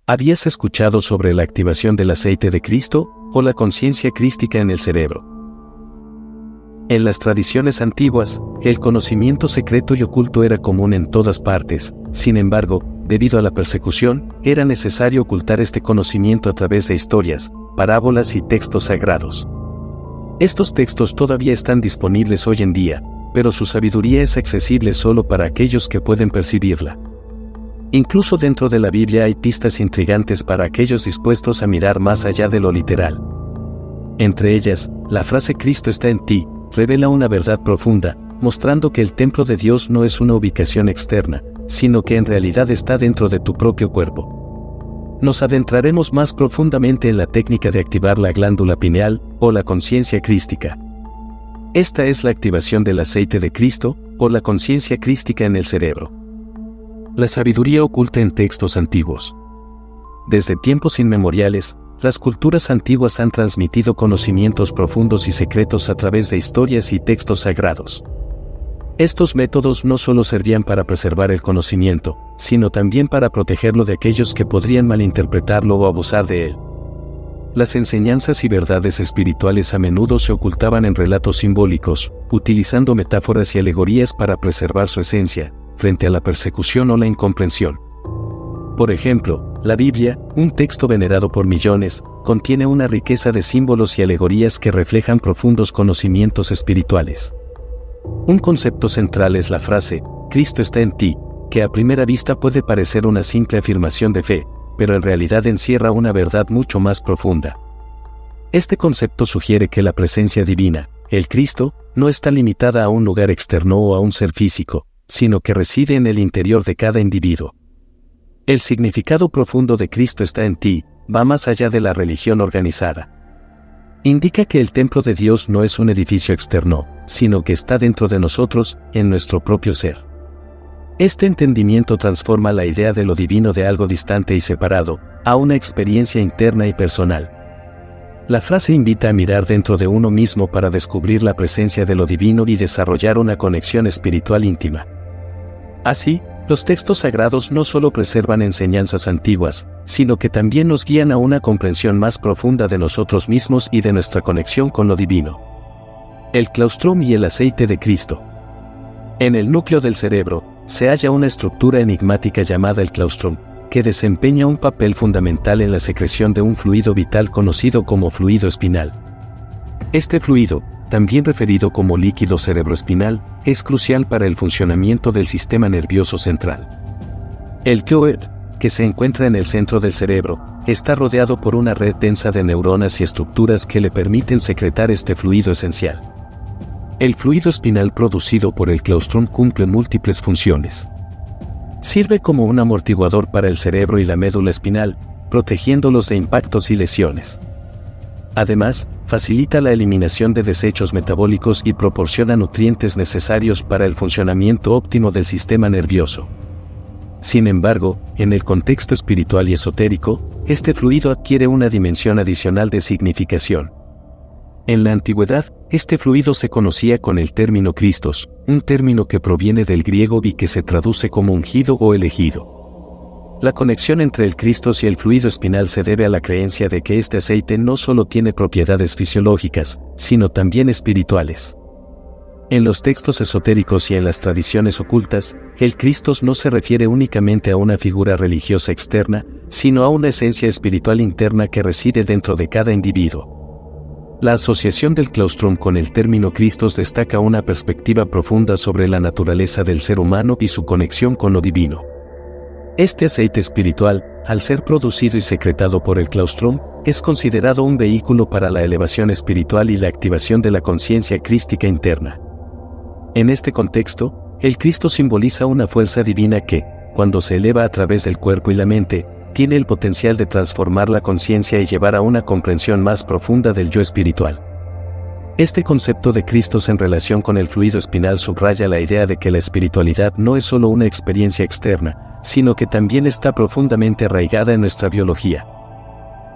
¿Habías escuchado sobre la activación del aceite de Cristo o la conciencia crística en el cerebro? En las tradiciones antiguas, el conocimiento secreto y oculto era común en todas partes. Sin embargo, debido a la persecución, era necesario ocultar este conocimiento a través de historias, parábolas y textos sagrados. Estos textos todavía están disponibles hoy en día, pero su sabiduría es accesible solo para aquellos que pueden percibirla. Incluso dentro de la Biblia hay pistas intrigantes para aquellos dispuestos a mirar más allá de lo literal. Entre ellas, la frase "Cristo está en ti" revela una verdad profunda, mostrando que el templo de Dios no es una ubicación externa, sino que en realidad está dentro de tu propio cuerpo. Nos adentraremos más profundamente en la técnica de activar la glándula pineal o la conciencia crística. Esta es la activación del aceite de Cristo o la conciencia crística en el cerebro. La sabiduría oculta en textos antiguos. Desde tiempos inmemoriales, las culturas antiguas han transmitido conocimientos profundos y secretos a través de historias y textos sagrados. Estos métodos no solo servían para preservar el conocimiento, sino también para protegerlo de aquellos que podrían malinterpretarlo o abusar de él. Las enseñanzas y verdades espirituales a menudo se ocultaban en relatos simbólicos, utilizando metáforas y alegorías para preservar su esencia, frente a la persecución o la incomprensión. Por ejemplo, la Biblia, un texto venerado por millones, contiene una riqueza de símbolos y alegorías que reflejan profundos conocimientos espirituales. Un concepto central es la frase, "Cristo está en ti", que a primera vista puede parecer una simple afirmación de fe, pero en realidad encierra una verdad mucho más profunda. Este concepto sugiere que la presencia divina, el Cristo, no está limitada a un lugar externo o a un ser físico, sino que reside en el interior de cada individuo. El significado profundo de "Cristo está en ti" va más allá de la religión organizada. Indica que el templo de Dios no es un edificio externo, sino que está dentro de nosotros, en nuestro propio ser. Este entendimiento transforma la idea de lo divino de algo distante y separado, a una experiencia interna y personal. La frase invita a mirar dentro de uno mismo para descubrir la presencia de lo divino y desarrollar una conexión espiritual íntima. Así, los textos sagrados no solo preservan enseñanzas antiguas, sino que también nos guían a una comprensión más profunda de nosotros mismos y de nuestra conexión con lo divino. El claustrum y el aceite de Cristo. En el núcleo del cerebro, se halla una estructura enigmática llamada el claustrum, que desempeña un papel fundamental en la secreción de un fluido vital conocido como fluido espinal. Este fluido, también referido como líquido cerebroespinal, es crucial para el funcionamiento del sistema nervioso central. El QED, que se encuentra en el centro del cerebro, está rodeado por una red densa de neuronas y estructuras que le permiten secretar este fluido esencial. El fluido espinal producido por el claustrum cumple múltiples funciones. Sirve como un amortiguador para el cerebro y la médula espinal, protegiéndolos de impactos y lesiones. Además, facilita la eliminación de desechos metabólicos y proporciona nutrientes necesarios para el funcionamiento óptimo del sistema nervioso. Sin embargo, en el contexto espiritual y esotérico, este fluido adquiere una dimensión adicional de significación. En la antigüedad, este fluido se conocía con el término Christos, un término que proviene del griego y que se traduce como ungido o elegido. La conexión entre el Christos y el fluido espinal se debe a la creencia de que este aceite no solo tiene propiedades fisiológicas, sino también espirituales. En los textos esotéricos y en las tradiciones ocultas, el Christos no se refiere únicamente a una figura religiosa externa, sino a una esencia espiritual interna que reside dentro de cada individuo. La asociación del claustrum con el término Christos destaca una perspectiva profunda sobre la naturaleza del ser humano y su conexión con lo divino. Este aceite espiritual, al ser producido y secretado por el claustrum, es considerado un vehículo para la elevación espiritual y la activación de la conciencia crística interna. En este contexto, el Cristo simboliza una fuerza divina que, cuando se eleva a través del cuerpo y la mente, tiene el potencial de transformar la conciencia y llevar a una comprensión más profunda del yo espiritual. Este concepto de Christos en relación con el fluido espinal subraya la idea de que la espiritualidad no es solo una experiencia externa, sino que también está profundamente arraigada en nuestra biología.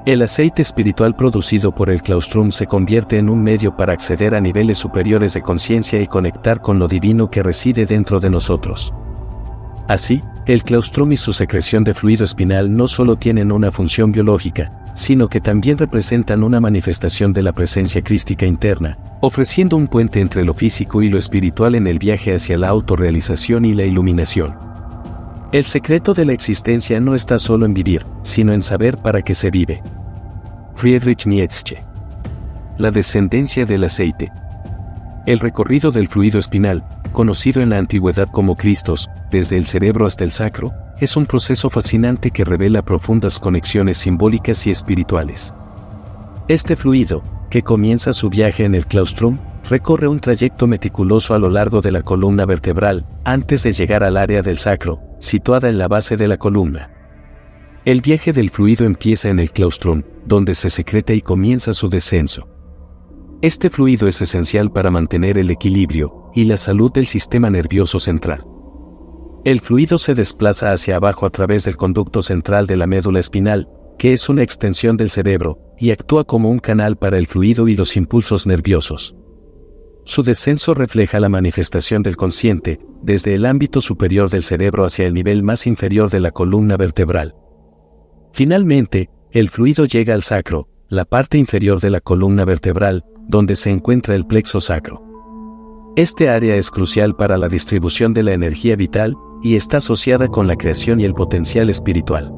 El aceite espiritual producido por el claustrum se convierte en un medio para acceder a niveles superiores de conciencia y conectar con lo divino que reside dentro de nosotros. Así, el claustrum y su secreción de fluido espinal no solo tienen una función biológica, sino que también representan una manifestación de la presencia crística interna, ofreciendo un puente entre lo físico y lo espiritual en el viaje hacia la autorrealización y la iluminación. El secreto de la existencia no está solo en vivir, sino en saber para qué se vive. Friedrich Nietzsche. La descendencia del aceite. El recorrido del fluido espinal, conocido en la antigüedad como Cristos, desde el cerebro hasta el sacro, es un proceso fascinante que revela profundas conexiones simbólicas y espirituales. Este fluido, que comienza su viaje en el claustrum, recorre un trayecto meticuloso a lo largo de la columna vertebral, antes de llegar al área del sacro, situada en la base de la columna. El viaje del fluido empieza en el claustrum, donde se secreta y comienza su descenso. Este fluido es esencial para mantener el equilibrio y la salud del sistema nervioso central. El fluido se desplaza hacia abajo a través del conducto central de la médula espinal, que es una extensión del cerebro, y actúa como un canal para el fluido y los impulsos nerviosos. Su descenso refleja la manifestación del consciente, desde el ámbito superior del cerebro hacia el nivel más inferior de la columna vertebral. Finalmente, el fluido llega al sacro, la parte inferior de la columna vertebral, donde se encuentra el plexo sacro. Este área es crucial para la distribución de la energía vital y está asociada con la creación y el potencial espiritual.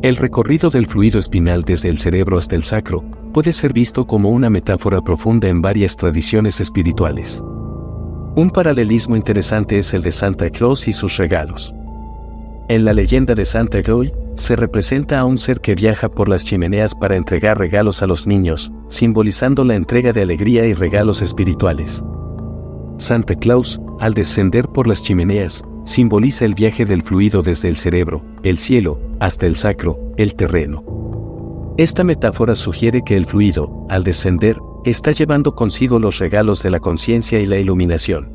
El recorrido del fluido espinal desde el cerebro hasta el sacro puede ser visto como una metáfora profunda en varias tradiciones espirituales. Un paralelismo interesante es el de Santa Claus y sus regalos. En la leyenda de Santa Claus, se representa a un ser que viaja por las chimeneas para entregar regalos a los niños, simbolizando la entrega de alegría y regalos espirituales. Santa Claus, al descender por las chimeneas, simboliza el viaje del fluido desde el cerebro, el cielo, hasta el sacro, el terreno. Esta metáfora sugiere que el fluido, al descender, está llevando consigo los regalos de la conciencia y la iluminación.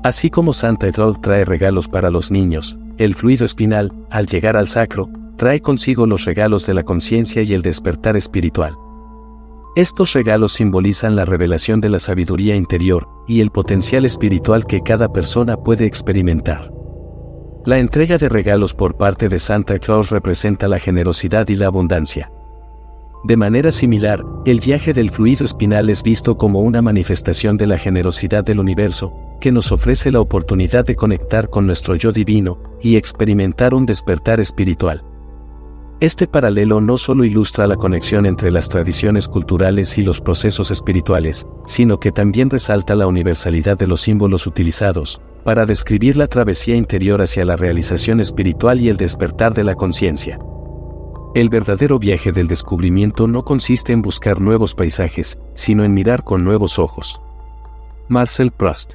Así como Santa Claus trae regalos para los niños, el fluido espinal, al llegar al sacro, trae consigo los regalos de la conciencia y el despertar espiritual. Estos regalos simbolizan la revelación de la sabiduría interior y el potencial espiritual que cada persona puede experimentar. La entrega de regalos por parte de Santa Claus representa la generosidad y la abundancia. De manera similar, el viaje del fluido espinal es visto como una manifestación de la generosidad del universo, que nos ofrece la oportunidad de conectar con nuestro yo divino y experimentar un despertar espiritual. Este paralelo no solo ilustra la conexión entre las tradiciones culturales y los procesos espirituales, sino que también resalta la universalidad de los símbolos utilizados para describir la travesía interior hacia la realización espiritual y el despertar de la conciencia. El verdadero viaje del descubrimiento no consiste en buscar nuevos paisajes, sino en mirar con nuevos ojos. Marcel Proust.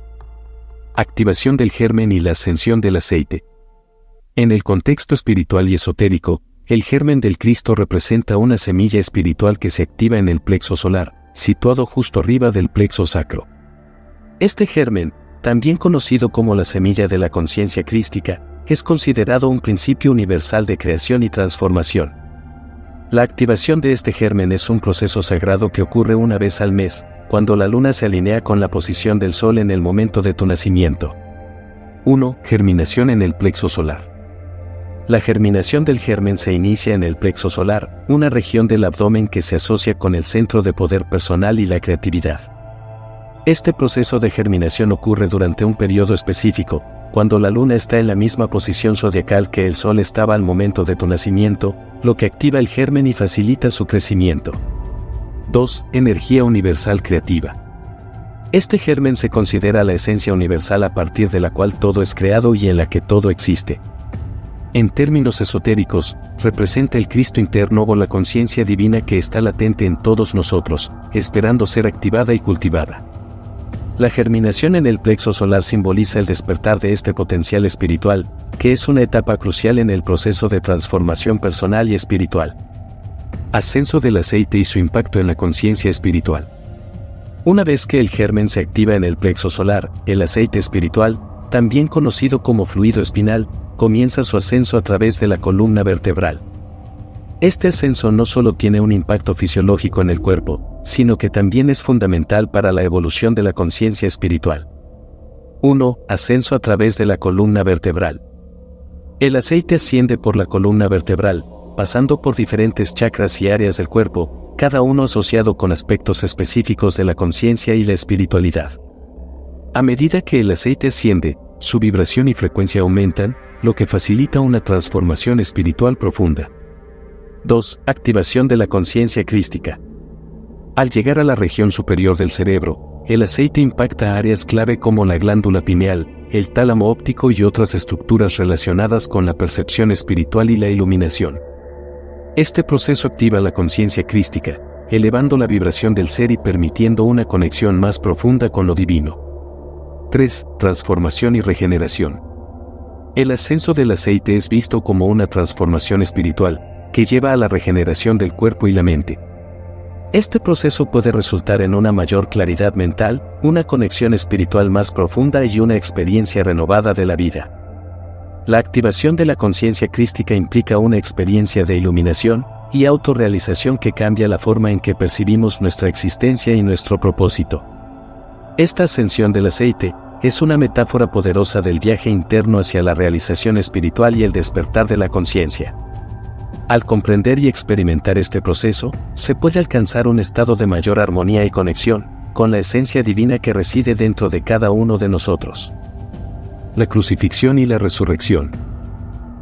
Activación del germen y la ascensión del aceite. En el contexto espiritual y esotérico, el germen del Cristo representa una semilla espiritual que se activa en el plexo solar, situado justo arriba del plexo sacro. Este germen, también conocido como la semilla de la conciencia crística, es considerado un principio universal de creación y transformación. La activación de este germen es un proceso sagrado que ocurre una vez al mes, cuando la luna se alinea con la posición del sol en el momento de tu nacimiento. 1. Germinación en el plexo solar. La germinación del germen se inicia en el plexo solar, una región del abdomen que se asocia con el centro de poder personal y la creatividad. Este proceso de germinación ocurre durante un periodo específico, cuando la luna está en la misma posición zodiacal que el sol estaba al momento de tu nacimiento, lo que activa el germen y facilita su crecimiento. 2. Energía universal creativa. Este germen se considera la esencia universal a partir de la cual todo es creado y en la que todo existe. En términos esotéricos, representa el Cristo interno o la conciencia divina que está latente en todos nosotros, esperando ser activada y cultivada. La germinación en el plexo solar simboliza el despertar de este potencial espiritual, que es una etapa crucial en el proceso de transformación personal y espiritual. Ascenso del aceite y su impacto en la conciencia espiritual. Una vez que el germen se activa en el plexo solar, el aceite espiritual, también conocido como fluido espinal, comienza su ascenso a través de la columna vertebral. Este ascenso no solo tiene un impacto fisiológico en el cuerpo, sino que también es fundamental para la evolución de la conciencia espiritual. 1. Ascenso a través de la columna vertebral. El aceite asciende por la columna vertebral, pasando por diferentes chakras y áreas del cuerpo, cada uno asociado con aspectos específicos de la conciencia y la espiritualidad. A medida que el aceite asciende, su vibración y frecuencia aumentan, lo que facilita una transformación espiritual profunda. 2. Activación de la conciencia crística. Al llegar a la región superior del cerebro, el aceite impacta áreas clave como la glándula pineal, el tálamo óptico y otras estructuras relacionadas con la percepción espiritual y la iluminación. Este proceso activa la conciencia crística, elevando la vibración del ser y permitiendo una conexión más profunda con lo divino. 3. Transformación y regeneración. El ascenso del aceite es visto como una transformación espiritual, que lleva a la regeneración del cuerpo y la mente. Este proceso puede resultar en una mayor claridad mental, una conexión espiritual más profunda y una experiencia renovada de la vida. La activación de la conciencia crística implica una experiencia de iluminación y autorrealización que cambia la forma en que percibimos nuestra existencia y nuestro propósito. Esta ascensión del aceite es una metáfora poderosa del viaje interno hacia la realización espiritual y el despertar de la conciencia. Al comprender y experimentar este proceso, se puede alcanzar un estado de mayor armonía y conexión con la esencia divina que reside dentro de cada uno de nosotros. La crucifixión y la resurrección.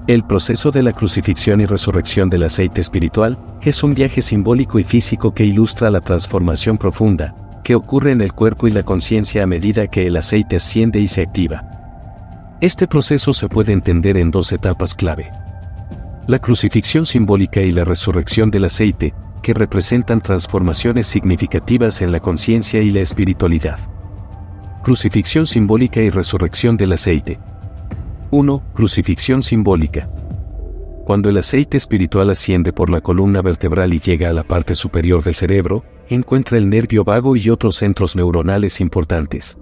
El proceso de la crucifixión y resurrección del aceite espiritual es un viaje simbólico y físico que ilustra la transformación profunda que ocurre en el cuerpo y la conciencia a medida que el aceite asciende y se activa. Este proceso se puede entender en dos etapas clave. La crucifixión simbólica y la resurrección del aceite, que representan transformaciones significativas en la conciencia y la espiritualidad. Crucifixión simbólica y resurrección del aceite. 1. Crucifixión simbólica. Cuando el aceite espiritual asciende por la columna vertebral y llega a la parte superior del cerebro, encuentra el nervio vago y otros centros neuronales importantes.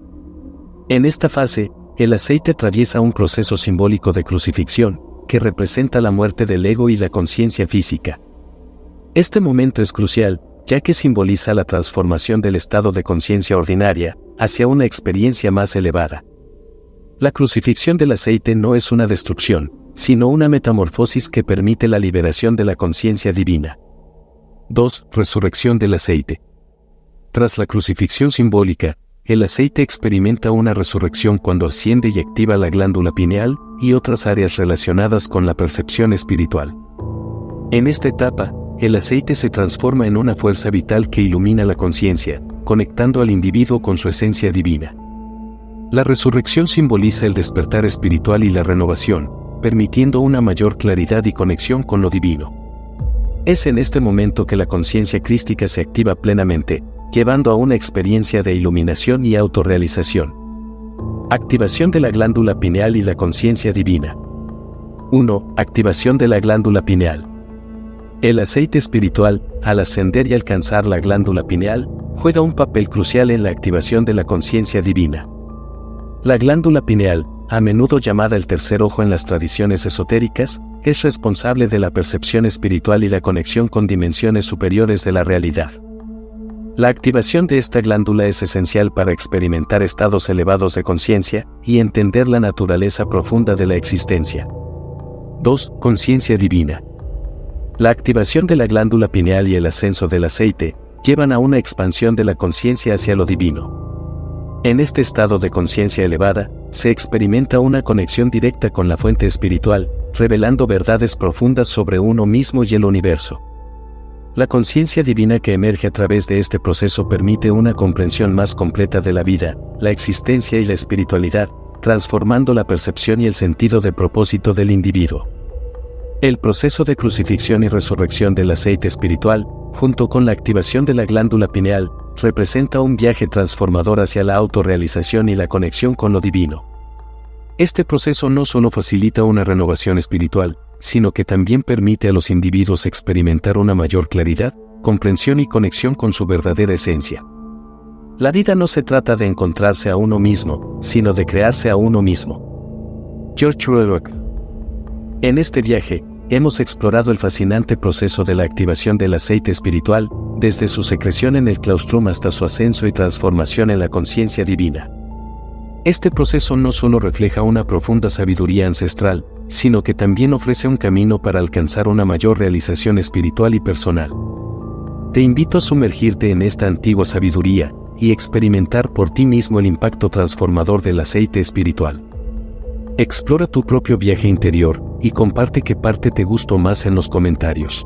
En esta fase, el aceite atraviesa un proceso simbólico de crucifixión, que representa la muerte del ego y la conciencia física. Este momento es crucial, ya que simboliza la transformación del estado de conciencia ordinaria hacia una experiencia más elevada. La crucifixión del aceite no es una destrucción, sino una metamorfosis que permite la liberación de la conciencia divina. 2. Resurrección del aceite. Tras la crucifixión simbólica, el aceite experimenta una resurrección cuando asciende y activa la glándula pineal y otras áreas relacionadas con la percepción espiritual. En esta etapa, el aceite se transforma en una fuerza vital que ilumina la conciencia, conectando al individuo con su esencia divina. La resurrección simboliza el despertar espiritual y la renovación, permitiendo una mayor claridad y conexión con lo divino. Es en este momento que la conciencia crística se activa plenamente, llevando a una experiencia de iluminación y autorrealización. Activación de la glándula pineal y la conciencia divina. 1. Activación de la glándula pineal. El aceite espiritual, al ascender y alcanzar la glándula pineal, juega un papel crucial en la activación de la conciencia divina. La glándula pineal, a menudo llamada el tercer ojo en las tradiciones esotéricas, es responsable de la percepción espiritual y la conexión con dimensiones superiores de la realidad. La activación de esta glándula es esencial para experimentar estados elevados de conciencia y entender la naturaleza profunda de la existencia. 2. Conciencia divina. La activación de la glándula pineal y el ascenso del aceite llevan a una expansión de la conciencia hacia lo divino. En este estado de conciencia elevada, se experimenta una conexión directa con la fuente espiritual, revelando verdades profundas sobre uno mismo y el universo. La conciencia divina que emerge a través de este proceso permite una comprensión más completa de la vida, la existencia y la espiritualidad, transformando la percepción y el sentido de propósito del individuo. El proceso de crucifixión y resurrección del aceite espiritual, junto con la activación de la glándula pineal, representa un viaje transformador hacia la autorrealización y la conexión con lo divino. Este proceso no solo facilita una renovación espiritual, sino que también permite a los individuos experimentar una mayor claridad, comprensión y conexión con su verdadera esencia. La vida no se trata de encontrarse a uno mismo, sino de crearse a uno mismo. George Orwell. En este viaje, hemos explorado el fascinante proceso de la activación del aceite espiritual, desde su secreción en el claustrum hasta su ascenso y transformación en la conciencia divina. Este proceso no solo refleja una profunda sabiduría ancestral, sino que también ofrece un camino para alcanzar una mayor realización espiritual y personal. Te invito a sumergirte en esta antigua sabiduría y experimentar por ti mismo el impacto transformador del aceite espiritual. Explora tu propio viaje interior y comparte qué parte te gustó más en los comentarios.